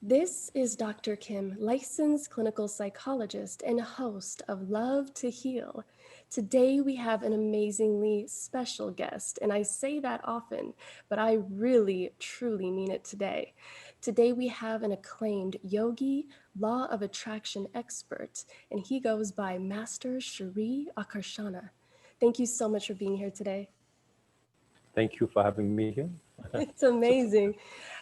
This is Dr. Kim, licensed clinical psychologist and host of Love to Heal. Today we have an amazingly special guest, and I say that often, but I really, truly mean it today. Today we have an acclaimed yogi, law of attraction expert, and he goes by Master Shri Akarshana. Thank you so much for being here today. Thank you for having me here. It's It's a pleasure. amazing.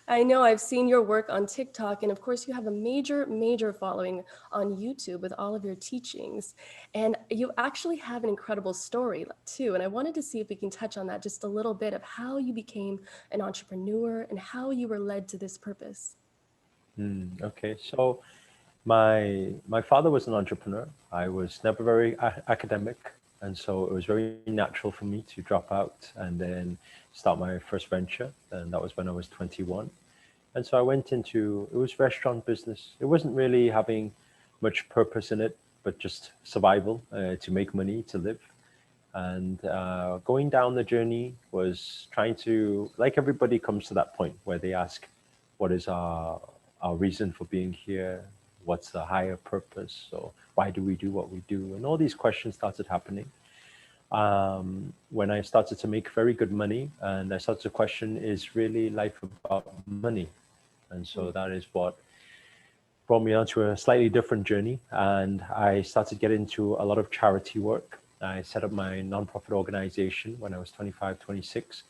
I know I've seen your work on TikTok, and of course, you have a major, major following on YouTube with all of your teachings. And you actually have an incredible story too. And I wanted to see if we can touch on that just a little bit of how you became an entrepreneur and how you were led to this purpose. Okay, so my father was an entrepreneur. I was never very academic, and so it was very natural for me to drop out and then start my first venture. And that was when I was 21. And so I went into it was restaurant business. It wasn't really having much purpose in it, but just survival to make money to live. And going down the journey was trying to, like everybody comes to that point where they ask, what is our reason for being here? What's the higher purpose? So why do we do what we do? And all these questions started happening. When I started to make very good money, and I started to question, is really life about money? And so Mm. that is what brought me onto a slightly different journey. And I started getting into a lot of charity work. I set up my nonprofit organization when I was 25, 26.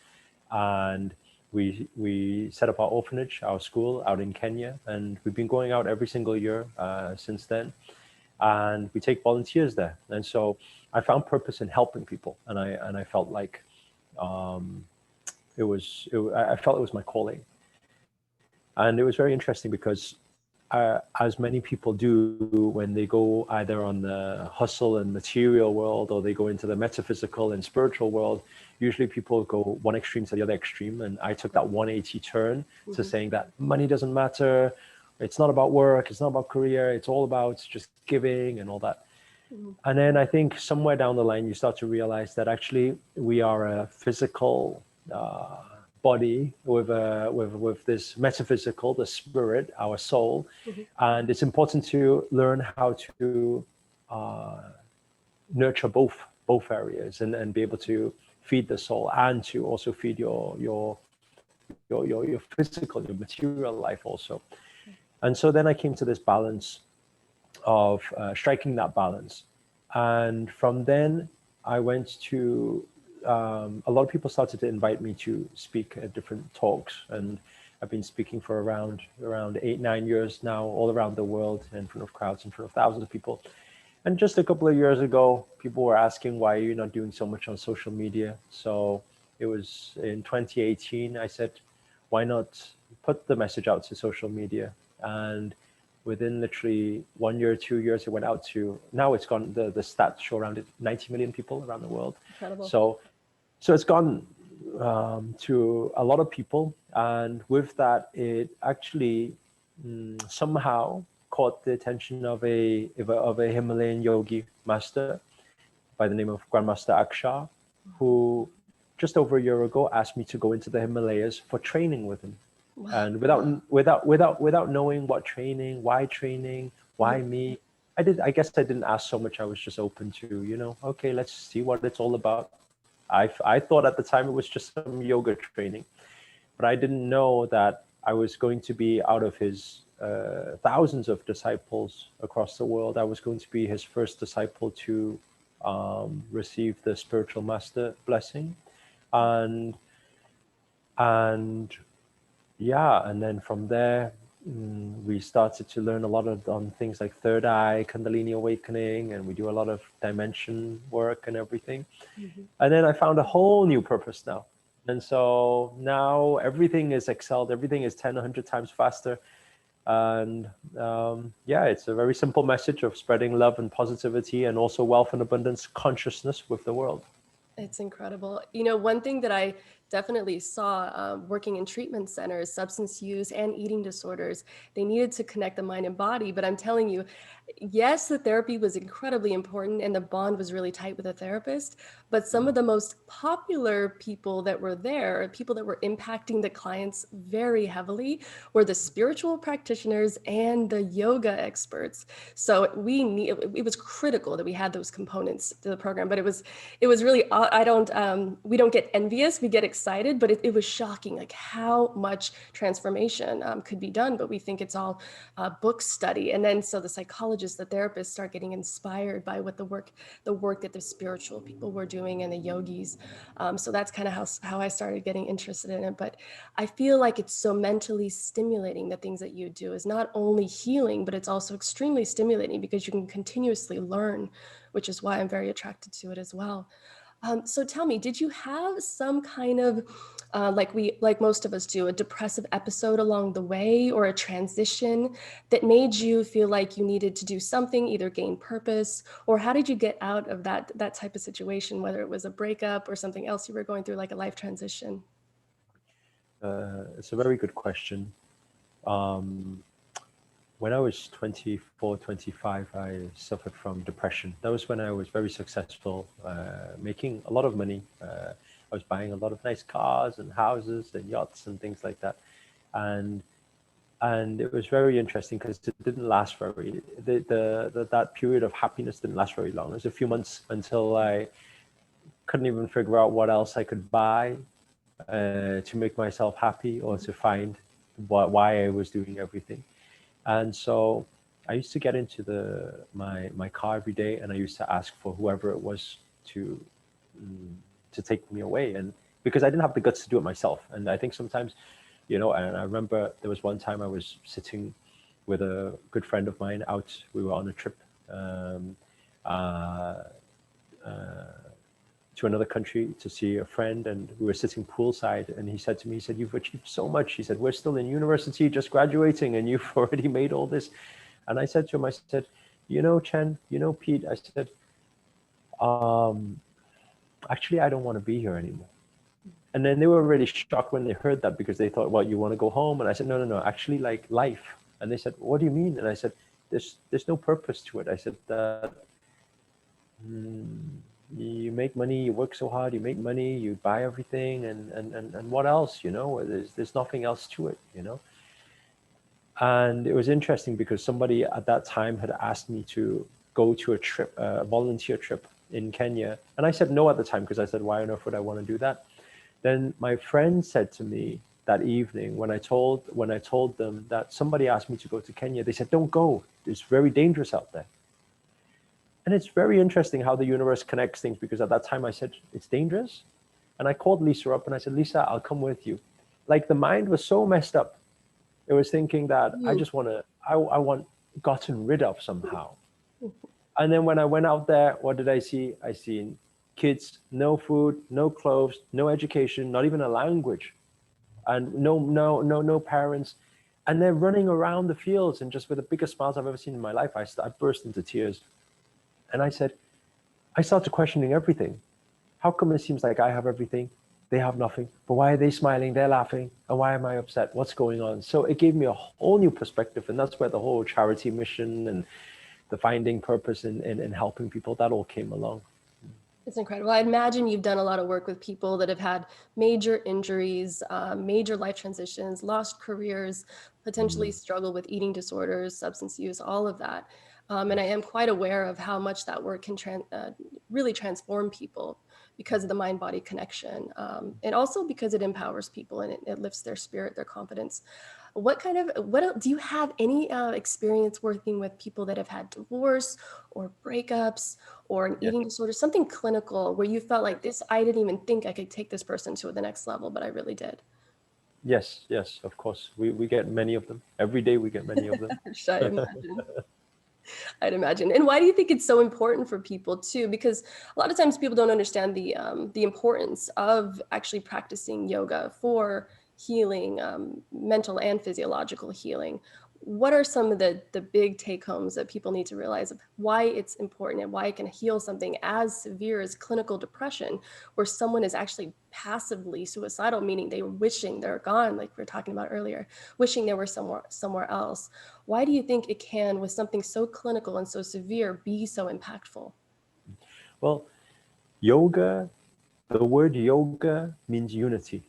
And we set up our orphanage, our school out in Kenya. And we've been going out every single year since then. And we take volunteers there. And so I found purpose in helping people. And I felt like I felt it was my calling. And it was very interesting because as many people do when they go either on the hustle and material world, or they go into the metaphysical and spiritual world, usually people go one extreme to the other extreme. And I took that 180 turn to Mhm. saying that money doesn't matter. It's not about work. It's not about career. It's all about just giving and all that. Mhm. And then I think somewhere down the line, you start to realize that actually we are a physical body with this metaphysical, the spirit, our soul, Mhm. and it's important to learn how to uh, nurture both areas and be able to feed the soul and to also feed your physical, your material life also. And so then I came to this balance of striking that balance. And from then, I went to a lot of people started to invite me to speak at different talks, and I've been speaking for around 8, 9 years now, all around the world, in front of crowds, in front of thousands of people. And just a couple of years ago, people were asking, why are you not doing so much on social media? So it was in 2018, I said, why not put the message out to social media? And within literally 1 year, 2 years, it went out to, now it's gone, the stats show around 90 million people around the world. Incredible. So it's gone to a lot of people. And with that, it actually somehow caught the attention of a Himalayan yogi master by the name of Grandmaster Akshar, who just over a year ago asked me to go into the Himalayas for training with him. Wow. And without knowing what training, why Mhm. me, I guess I didn't ask so much. I was just open to, okay, let's see what it's all about. I thought at the time it was just some yoga training, but I didn't know that I was going to be out of his thousands of disciples across the world. I was going to be his first disciple to receive the spiritual master blessing, and and yeah, and then from there we started to learn a lot of on things like third eye, Kundalini awakening, and we do a lot of dimension work and everything. Mhm. And then I found a whole new purpose now. And so now everything is excelled, everything is 10, 100 times faster. And yeah, it's a very simple message of spreading love and positivity and also wealth and abundance consciousness with the world. It's incredible. You know, one thing that I definitely saw working in treatment centers, substance use and eating disorders. They needed to connect the mind and body. But I'm telling you, yes, the therapy was incredibly important and the bond was really tight with the therapist. But some of the most popular people that were there, people that were impacting the clients very heavily, were the spiritual practitioners and the yoga experts. So it was critical that we had those components to the program. But it was really, I don't, we don't get envious, we get excited, but it was shocking, like how much transformation could be done. But we think it's all book study. And then so the psychologists, the therapists start getting inspired by what the work that the spiritual people were doing and the yogis. So that's kind of how I started getting interested in it. But I feel like it's so mentally stimulating. The things that you do is not only healing, but it's also extremely stimulating because you can continuously learn, which is why I'm very attracted to it as well. So tell me, did you have some kind of, like most of us do, a depressive episode along the way or a transition that made you feel like you needed to do something, either gain purpose, or how did you get out of that type of situation, whether it was a breakup or something else you were going through, like a life transition? It's a very good question. Um, when I was 24, 25, I suffered from depression. That was when I was very successful, making a lot of money. I was buying a lot of nice cars and houses and yachts and things like that. And it was very interesting because it didn't last very, that period of happiness didn't last very long. It was a few months until I couldn't even figure out what else I could buy to make myself happy or to find why I was doing everything. And so I used to get into my car every day, and I used to ask for whoever it was to mm, to take me away, and because I didn't have the guts to do it myself. And I think sometimes, and I remember there was one time I was sitting with a good friend of mine out. We were on a trip. Uh, to another country to see a friend, and we were sitting poolside, and he said to me, he said, "You've achieved so much." He said, "We're still in university, just graduating, and you've already made all this." And I said to him, I said, Chen, Pete, I said, um, actually, I don't want to be here anymore. And then they were really shocked when they heard that, because they thought, well, you want to go home? And I said, no, actually, like life. And they said, what do you mean? And I said, there's no purpose to it. I said that you make money, you work so hard, you make money, you buy everything, and what else? There's nothing else to it. And it was interesting because somebody at that time had asked me to go to a trip, a volunteer trip in Kenya, and I said no at the time, because I said, why on earth would I want to do that? Then my friend said to me that evening, when I told them that somebody asked me to go to Kenya, they said, don't go, it's very dangerous out there. And it's very interesting how the universe connects things, because at that time I said, it's dangerous. And I called Lisa up and I said, Lisa, I'll come with you. Like, the mind was so messed up. It was thinking that I just I want gotten rid of somehow. And then when I went out there, what did I see? I seen kids, no food, no clothes, no education, not even a language, and no parents. And they're running around the fields, and just with the biggest smiles I've ever seen in my life. I burst into tears. And I said, I started questioning everything. How come it seems like I have everything, they have nothing? But why are they smiling? They're laughing. And why am I upset? What's going on? So it gave me a whole new perspective. And that's where the whole charity mission and the finding purpose in helping people, that all came along. It's incredible. I imagine you've done a lot of work with people that have had major injuries, major life transitions, lost careers, potentially Mm, struggle with eating disorders, substance use, all of that. And I am quite aware of how much that work can really transform people because of the mind-body connection, and also because it empowers people and it lifts their spirit, their confidence. Do you have any experience working with people that have had divorce or breakups or an yes. eating disorder, something clinical where you felt like this, I didn't even think I could take this person to the next level, but I really did? Yes, of course. We get many of them. Every day we get many of them. I imagine. I'd imagine. And why do you think it's so important for people too? Because a lot of times people don't understand the importance of actually practicing yoga for healing, mental and physiological healing. what are some of the big take homes that people need to realize of why it's important and why it can heal something as severe as clinical depression, where someone is actually passively suicidal, meaning they were wishing they're gone, like we were talking about earlier, wishing they were somewhere else? Why do you think it can, with something so clinical and so severe, be so impactful? Well, yoga, the word yoga means unity.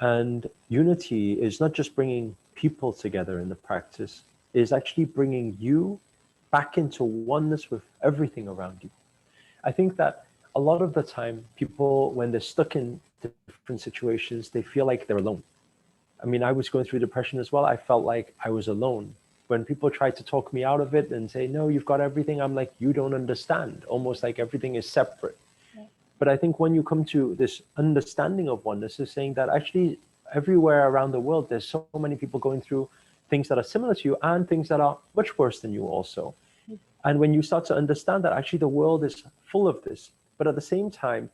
And unity is not just bringing people together in the practice, it is actually bringing you back into oneness with everything around you. I think that a lot of the time, people, when they're stuck in different situations, they feel like they're alone. I mean, I was going through depression as well. I felt like I was alone. When people try to talk me out of it and say, no, you've got everything, I'm like, you don't understand. Almost like everything is separate. But I think when you come to this understanding of oneness, is saying that actually everywhere around the world, there's so many people going through things that are similar to you and things that are much worse than you also. And when you start to understand that actually the world is full of this, but at the same time,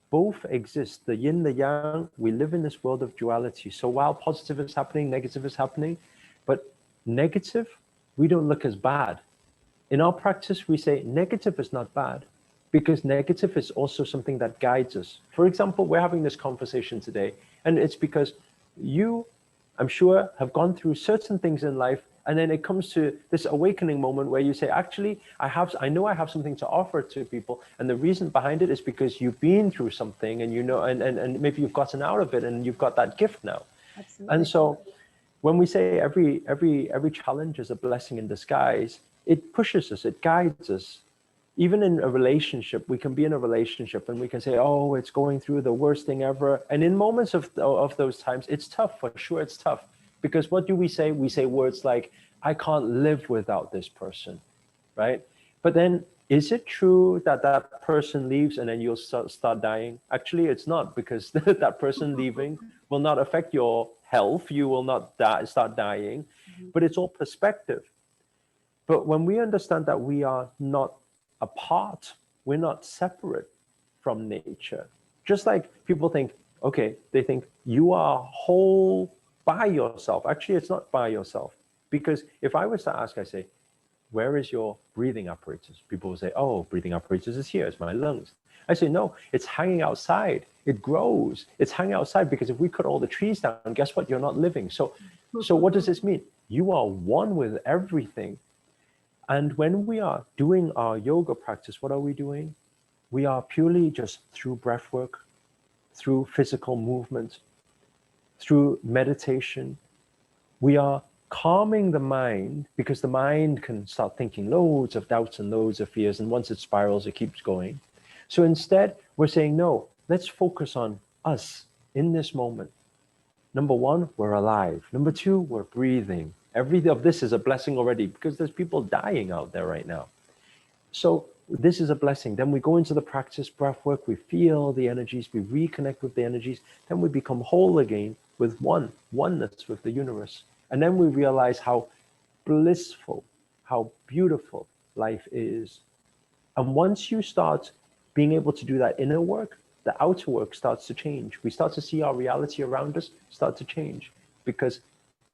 both exist, the yin, the yang, we live in this world of duality. So while positive is happening, negative is happening, but negative, we don't look as bad. In our practice, we say negative is not bad because negative is also something that guides us. For example, we're having this conversation today, and it's because you, I'm sure, have gone through certain things in life, and then it comes to this awakening moment where you say, actually, I know I have something to offer to people, and the reason behind it is because you've been through something, and you know, and maybe you've gotten out of it, and you've got that gift now. And Absolutely. so when we say every challenge is a blessing in disguise, it pushes us, it guides us. Even in a relationship, we can be in a relationship and we can say, oh, it's going through the worst thing ever. And in moments of those times, it's tough, for sure it's tough. Because what do we say? We say words like, I can't live without this person, right? But then is it true that that person leaves and then you'll start dying? Actually, it's not, because that person leaving will not affect your health. You will not start dying, Mhm. but it's all perspective. But when we understand that we are not apart, we're not separate from nature. Just like people think, okay, they think you are whole by yourself. Actually, it's not by yourself. Because if I was to ask, I say, where is your breathing apparatus? People will say, oh, breathing apparatus is here, it's my lungs. I say, no, it's hanging outside. It grows. It's hanging outside because if we cut all the trees down, guess what? You're not living. So what does this mean? You are one with everything. And when we are doing our yoga practice, what are we doing? We are purely just through breath work, through physical movement, through meditation. We are calming the mind because the mind can start thinking loads of doubts and loads of fears. And once it spirals, it keeps going. So instead, we're saying, no, let's focus on us in this moment. Number one, we're alive. Number two, we're breathing. Every of this is a blessing already because there's people dying out there right now. So this is a blessing. Then we go into the practice, breath work, we feel the energies, we reconnect with the energies, then we become whole again with oneness with the universe. And then we realize how blissful, how beautiful life is. And once you start being able to do that inner work, the outer work starts to change. We start to see our reality around us start to change because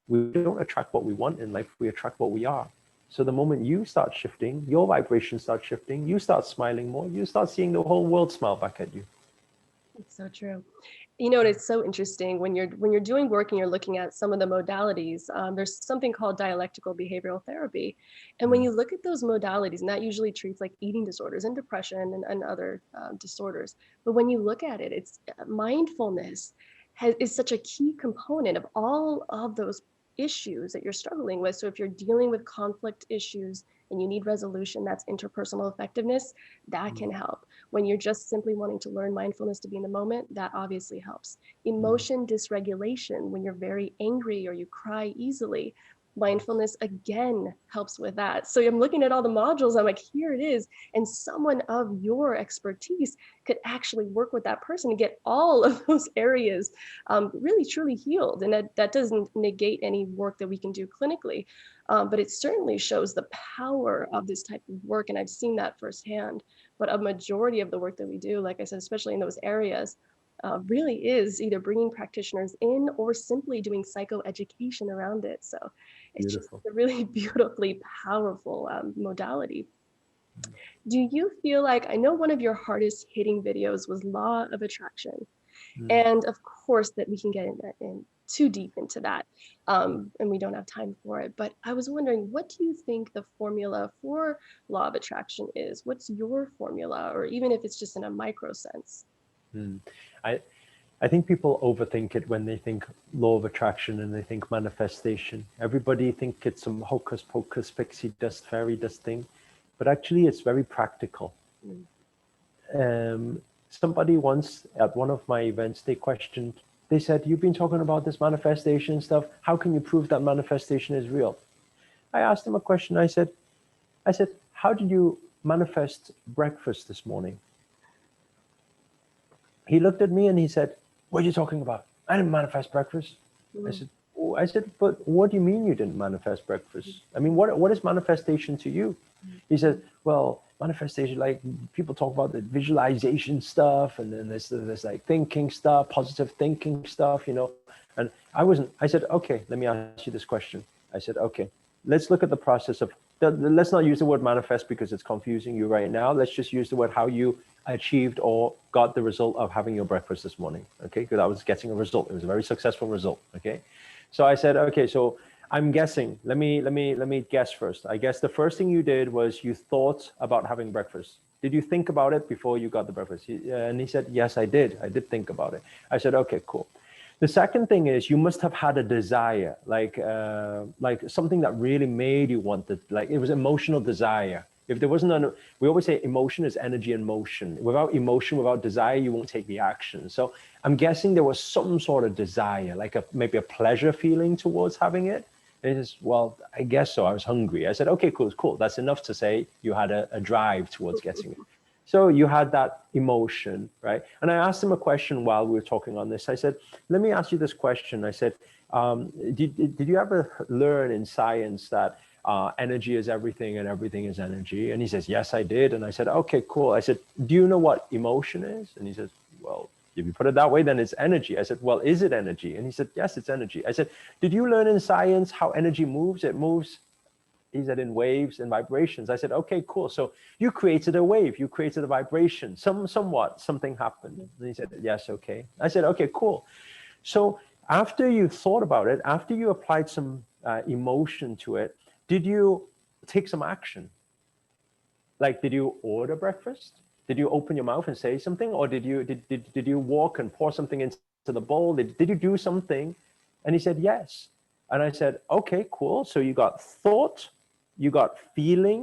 we don't attract what we want in life, we attract what we are. So the moment you start shifting, your vibration starts shifting, you start smiling more, you start seeing the whole world smile back at you. It's so true. You know, and it's so interesting when you're doing work and you're looking at some of the modalities. There's something called dialectical behavioral therapy, and when Mm, you look at those modalities, and that usually treats like eating disorders and depression and other disorders. But when you look at it, it's mindfulness is such a key component of all of those issues that you're struggling with. So if you're dealing with conflict issues and you need resolution, that's interpersonal effectiveness, that mm, can help. When you're just simply wanting to learn mindfulness to be in the moment, that obviously helps. mm, Emotion dysregulation, when you're very angry or you cry easily, mindfulness again helps with that. So I'm looking at all the modules, I'm like, here it is. And someone of your expertise could actually work with that person and get all of those areas really truly healed. And that doesn't negate any work that we can do clinically, but it certainly shows the power of this type of work. And I've seen that firsthand. But a majority of the work that we do, like I said, especially in those areas, really is either bringing practitioners in or simply doing psychoeducation around it. So it's just Beautiful. a really beautifully powerful modality. Do you feel like, I know one of your hardest hitting videos was Law of Attraction, Mm, and of course that we can get in too deep into that, and we don't have time for it. But I was wondering, what do you think the formula for Law of Attraction is? What's your formula, or even if it's just in a micro sense? mm. I I think people overthink it when they think law of attraction and they think manifestation. Everybody think it's some hocus pocus pixie dust fairy dust thing, but actually it's very practical. Mm. Somebody once at one of my events, they questioned, they said, "You've been talking about this manifestation stuff. How can you prove that manifestation is real?" I asked them a question. I said, "How did you manifest breakfast this morning?" He looked at me and he said, "What are you talking about? I didn't manifest breakfast." I Mm. said, "Oh," I said, "But what do you mean you didn't manifest breakfast? I mean, what is manifestation to you?" He said, "Well, manifestation, like people talk about the visualization stuff, and then there's like thinking stuff, positive thinking stuff, you know." And I said, "Okay, let me ask you this question." I said, "Okay, let's look at the process of, let's not use the word manifest because it's confusing you right now. Let's just use the word how you achieved or got the result of having your breakfast this morning." Okay, because I was getting a result. It was a very successful result. Okay, so I said, "Okay, so I'm guessing. Let me guess first. I guess the first thing you did was you thought about having breakfast. Did you think about it before you got the breakfast?" And he said, "Yes, I did. I did think about it." I said, "Okay, cool." The second thing is you must have had a desire, like something that really made you want it. Like it was emotional desire. If there wasn't we always say emotion is energy in motion. Without emotion, without desire, you won't take the action. So I'm guessing there was some sort of desire, like maybe a pleasure feeling towards having it. And he says, "Well, I guess so. I was hungry." I said, "Okay, cool, cool. That's enough to say you had a drive towards getting it." So you had that emotion, right? And I asked him a question while we were talking on this. I said, "Let me ask you this question." I said, did you ever learn in science that energy is everything and everything is energy?" And he says, "Yes, I did." And I said, "Okay, cool." I said, "Do you know what emotion is?" And he says, "Well, if you put it that way, then it's energy." I said, "Well, is it energy?" And he said, "Yes, it's energy." I said, "Did you learn in science how energy moves? It moves," he said, "in waves and vibrations." I said, "Okay, cool. So you created a wave, you created a vibration, somewhat, something happened." And he said, "Yes, okay." I said, "Okay, cool. So after you thought about it, after you applied some emotion to it, did you take some action? Like, did you order breakfast? Did you open your mouth and say something? Or did you walk and pour something into the bowl? Did you do something?" And he said, "Yes." And I said, "Okay, cool. So you got thought, you got feeling,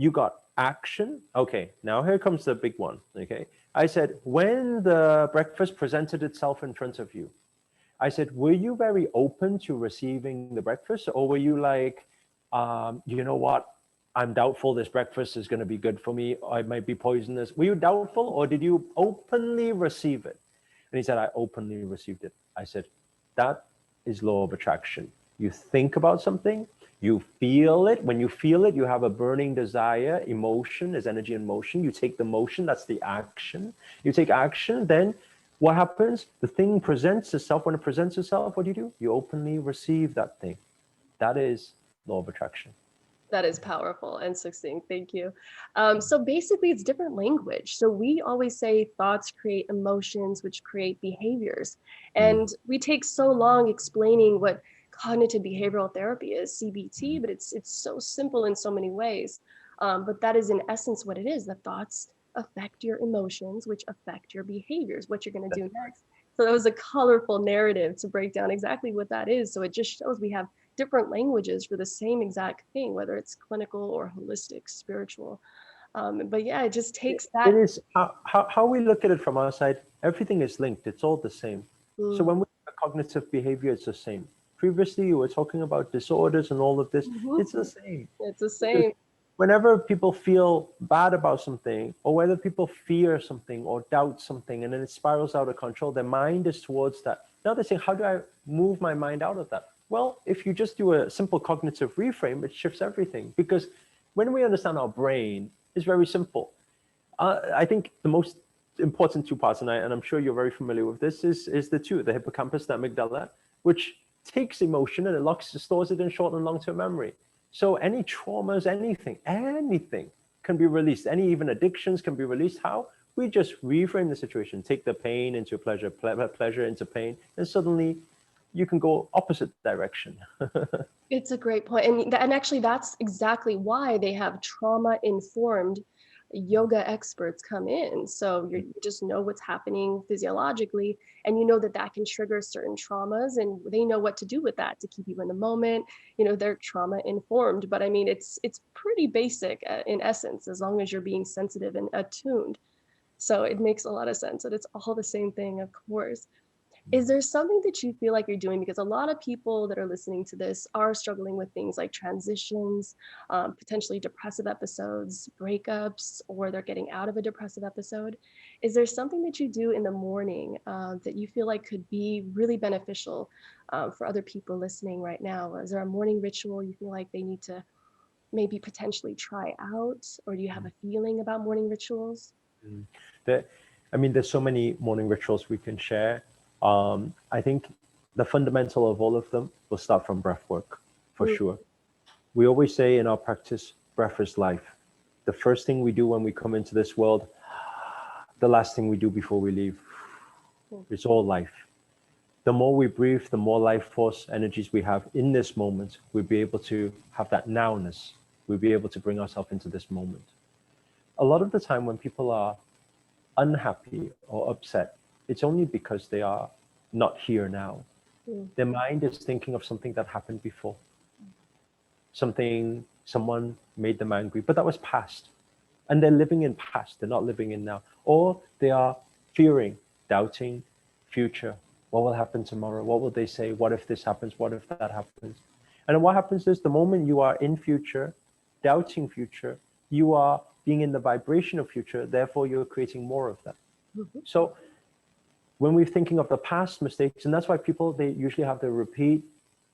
you got action. Okay, now here comes the big one." Okay. I said, "When the breakfast presented itself in front of you," I said, "were you very open to receiving the breakfast? Or were you like, you know what? I'm doubtful this breakfast is going to be good for me. Or it might be poisonous." Were you doubtful or did you openly receive it? And he said, "I openly received it." I said, "That is law of attraction. You think about something, you feel it. When you feel it, you have a burning desire. Emotion is energy in motion. You take the motion, that's the action. You take action, then what happens? The thing presents itself. When it presents itself, what do? You openly receive that thing. That is law of attraction. That is powerful and succinct. Thank you. So basically, it's different language. So we always say thoughts create emotions, which create behaviors. Mm, And we take so long explaining what cognitive behavioral therapy is, CBT, but it's so simple in so many ways. But that is in essence what it is. The thoughts affect your emotions, which affect your behaviors, what you're going to that's do next. So that was a colorful narrative to break down exactly what that is. So it just shows we have different languages for the same exact thing, whether it's clinical or holistic, spiritual. But yeah, it just takes It that. is how we look at it from our side. Everything is linked. It's all the same. So when Mm, we have cognitive behavior, it's the same. Previously, you were talking about disorders and all of this. mhm. It's the same. It's the Because same. whenever people feel bad about something, or whether people fear something or doubt something, and then it spirals out of control, their mind is towards that. Now they're saying, "How do I move my mind out of that?" Well, if you just do a simple cognitive reframe, it shifts everything. Because when we understand our brain, it's very simple. I think the most important two parts, and I'm sure you're very familiar with this, is the hippocampus, the amygdala, which takes emotion and it stores it in short and long-term memory. So any traumas, anything can be released. Any even addictions can be released. How? We just reframe the situation, take the pain into pleasure, pleasure into pain, and suddenly you can go opposite direction. It's a great point. And actually, that's exactly why they have trauma informed yoga experts come in. So you just know what's happening physiologically, and you know that that can trigger certain traumas, and they know what to do with that to keep you in the moment. They're trauma informed, but I mean, it's pretty basic in essence, as long as you're being sensitive and attuned. So it makes a lot of sense that it's all the same thing, of course. Is there something that you feel like you're doing? Because a lot of people that are listening to this are struggling with things like transitions, potentially depressive episodes, breakups, or they're getting out of a depressive episode. Is there something that you do in the morning that you feel like could be really beneficial for other people listening right now? Is there a morning ritual you feel like they need to maybe potentially try out, or do you have a feeling about morning rituals? Mm. There, I mean, there's so many morning rituals we can share. I think the fundamental of all of them will start from breath work, for Mm, sure. We always say in our practice, breath is life. The first thing we do when we come into this world, the last thing we do before we leave, mm, it's all life. The more we breathe, the more life force energies we have in this moment, we'll be able to have that nowness. We'll be able to bring ourselves into this moment. A lot of the time when people are unhappy or upset, it's only because they are not here now. mm, Their mind is thinking of something that happened before, someone made them angry, but that was past. And they're living in past, they're not living in now. Or they are fearing, doubting future. What will happen tomorrow? What will they say? What if this happens? What if that happens? And then what happens is the moment you are in future, doubting future, you are being in the vibration of future, therefore you're creating more of that. mhm, So when we're thinking of the past mistakes, and that's why people, they usually have the repeat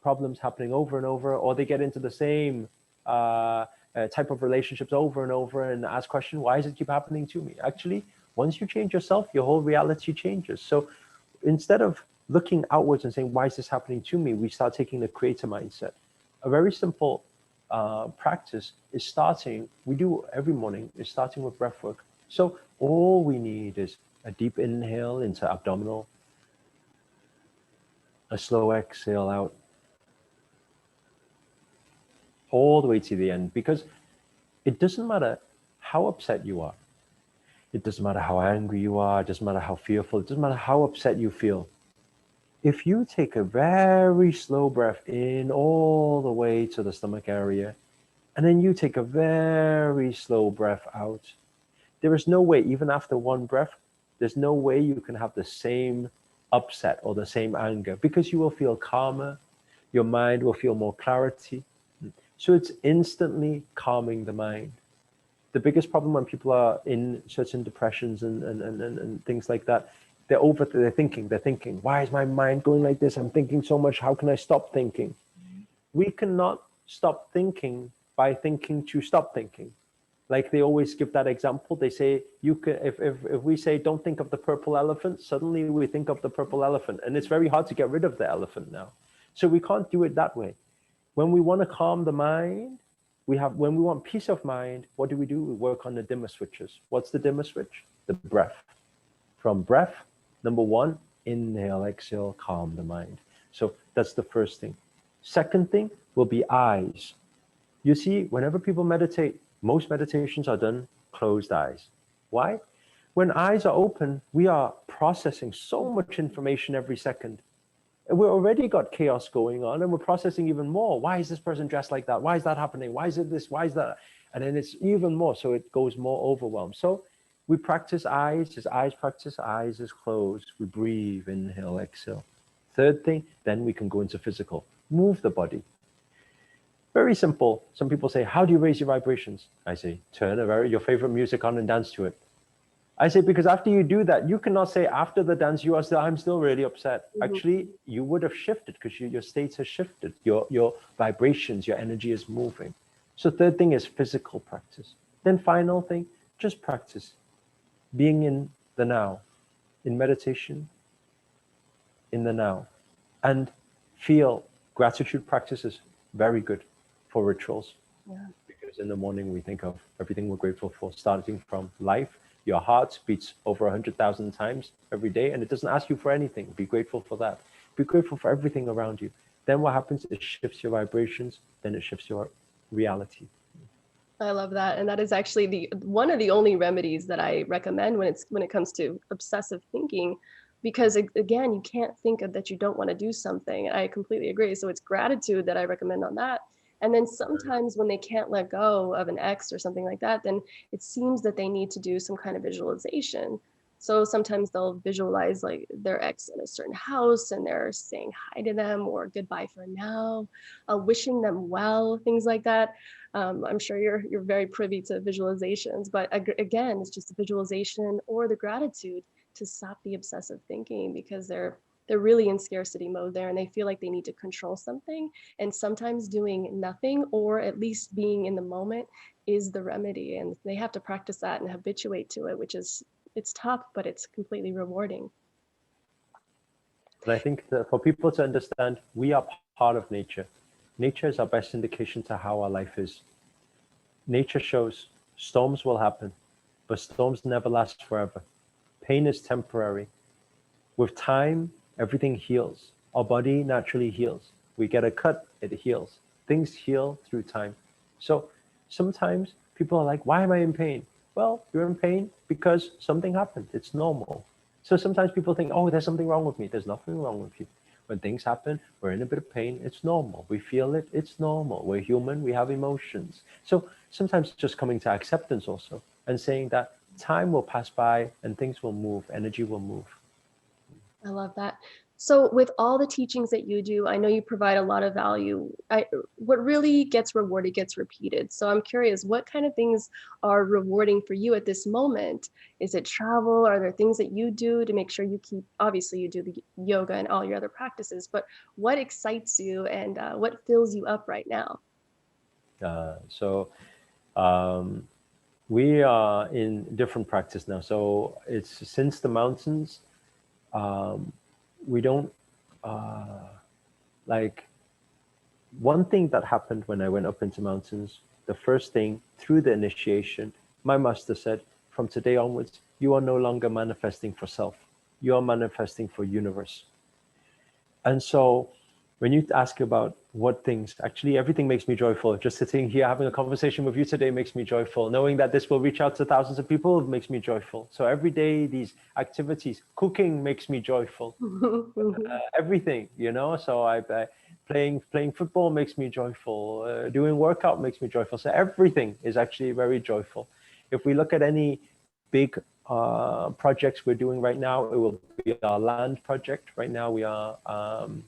problems happening over and over, or they get into the same type of relationships over and over and ask question, why does it keep happening to me? Actually, once you change yourself, your whole reality changes. So instead of looking outwards and saying, why is this happening to me? We start taking the creator mindset. A very simple practice is starting, we do every morning, is starting with breath work. So all we need is a deep inhale into abdominal, a slow exhale out, all the way to the end, because it doesn't matter how upset you are. It doesn't matter how angry you are. It doesn't matter how fearful. It doesn't matter how upset you feel. If you take a very slow breath in all the way to the stomach area, and then you take a very slow breath out, there is no way, even after one breath, there's no way you can have the same upset or the same anger, because you will feel calmer, your mind will feel more clarity. So it's instantly calming the mind. The biggest problem when people are in certain depressions and things like that, they're thinking, why is my mind going like this? I'm thinking so much, how can I stop thinking? We cannot stop thinking by thinking to stop thinking. Like they always give that example. They say you can, if we say don't think of the purple elephant, suddenly we think of the purple elephant, and it's very hard to get rid of the elephant now. So we can't do it that way. When we want to calm the mind, when we want peace of mind, what do? We work on the dimmer switches. What's the dimmer switch? The breath. From breath, number one, inhale, exhale, calm the mind. So that's the first thing. Second thing will be eyes. You see, whenever people meditate, most meditations are done closed eyes. Why? When eyes are open, we are processing so much information every second. And we've already got chaos going on and we're processing even more. Why is this person dressed like that? Why is that happening? Why is it this? Why is that? And then it's even more. So it goes more overwhelmed. So we practice eyes, as eyes practice, eyes is closed. We breathe, inhale, exhale. Third thing, then we can go into physical. Move the body. Very simple. Some people say, how do you raise your vibrations? I say, turn your favorite music on and dance to it. I say, because after you do that, you cannot say after the dance, I'm still really upset. mhm. Actually, you would have shifted because your states have shifted. Your vibrations, your energy is moving. So third thing is physical practice. Then final thing, just practice. Being in the now. In meditation, in the now. And feel gratitude practices very good for rituals. Yeah. Because in the morning we think of everything we're grateful for, starting from life. Your heart beats over 100,000 times every day, and it doesn't ask you for anything. Be grateful for that. Be grateful for everything around you. Then what happens? It shifts your vibrations, then it shifts your reality. I love that. And that is actually the one of the only remedies that I recommend when it comes to obsessive thinking, because again, you can't think of that you don't want to do something. I completely agree. So it's gratitude that I recommend on that. And then sometimes when they can't let go of an ex or something like that, then it seems that they need to do some kind of visualization. So sometimes they'll visualize like their ex in a certain house and they're saying hi to them or goodbye for now, wishing them well, things like that. I'm sure you're very privy to visualizations, but again, it's just a visualization or the gratitude to stop the obsessive thinking, because they're really in scarcity mode there and they feel like they need to control something, and sometimes doing nothing or at least being in the moment is the remedy, and they have to practice that and habituate to it, which is, it's tough, but it's completely rewarding. And I think that for people to understand, we are part of nature. Nature is our best indication to how our life is. Nature shows storms will happen, but storms never last forever. Pain is temporary. With time, everything heals. Our body naturally heals. We get a cut, it heals. Things heal through time. So sometimes people are like, why am I in pain? Well, you're in pain because something happened. It's normal. So sometimes people think, oh, there's something wrong with me. There's nothing wrong with you. When things happen, we're in a bit of pain. It's normal. We feel it. It's normal. We're human. We have emotions. So sometimes just coming to acceptance also and saying that time will pass by and things will move, energy will move. I love that. So with all the teachings that you do, I know you provide a lot of value. What really gets rewarded gets repeated. So I'm curious, what kind of things are rewarding for you at this moment? Is it travel? Are there things that you do to make sure you keep, obviously you do the yoga and all your other practices, but what excites you and what fills you up right now? So um, we are in different practice now. So it's since the mountains, um, we don't like one thing that happened when I went up into mountains. The first thing through the initiation, my master said, from today onwards, you are no longer manifesting for self. You are manifesting for universe. And so when you ask about what things, actually everything makes me joyful. Just sitting here having a conversation with you today makes me joyful. Knowing that this will reach out to thousands of people makes me joyful. So every day, these activities, cooking makes me joyful. Everything, you know. So I playing football makes me joyful. Doing workout makes me joyful. So everything is actually very joyful. If we look at any big projects we're doing right now, it will be our land project. Right now, we are.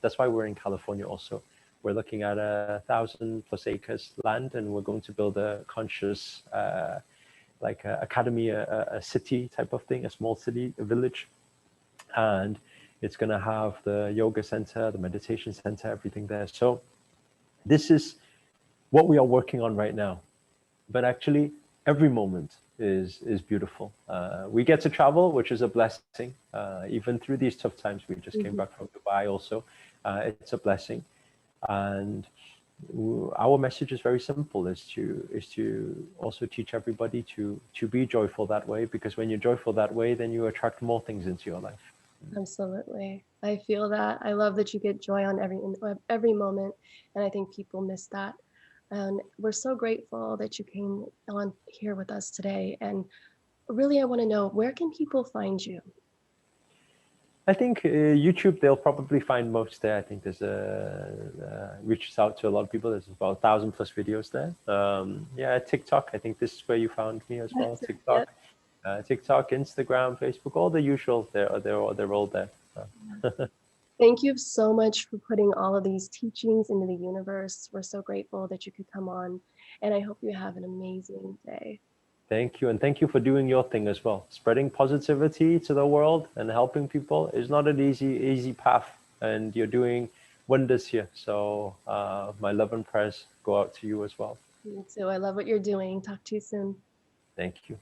That's why we're in California. Also, we're looking at 1,000+ acres land, and we're going to build a conscious, like a academy, a city type of thing, a small city, a village, and it's going to have the yoga center, the meditation center, everything there. So this is what we are working on right now. But actually, every moment is beautiful. We get to travel, which is a blessing. Even through these tough times, we just came back Mhm. from Dubai. Also, it's a blessing, and our message is very simple: is to also teach everybody to be joyful that way. Because when you're joyful that way, then you attract more things into your life. Absolutely. I feel that. I love that you get joy on every moment, and I think people miss that. And we're so grateful that you came on here with us today. And really, I want to know, where can people find you? I think YouTube, they'll probably find most there. I think there's reaches out to a lot of people. There's about 1,000+ videos there. Yeah, TikTok. I think this is where you found me as well. That's it. Yep. TikTok, Instagram, Facebook, all the usual. They're all there. Thank you so much for putting all of these teachings into the universe. We're so grateful that you could come on, and I hope you have an amazing day. Thank you, and thank you for doing your thing as well. Spreading positivity to the world and helping people is not an easy path, and you're doing wonders here. So my love and prayers go out to you as well. Me too. I love what you're doing. Talk to you soon. Thank you.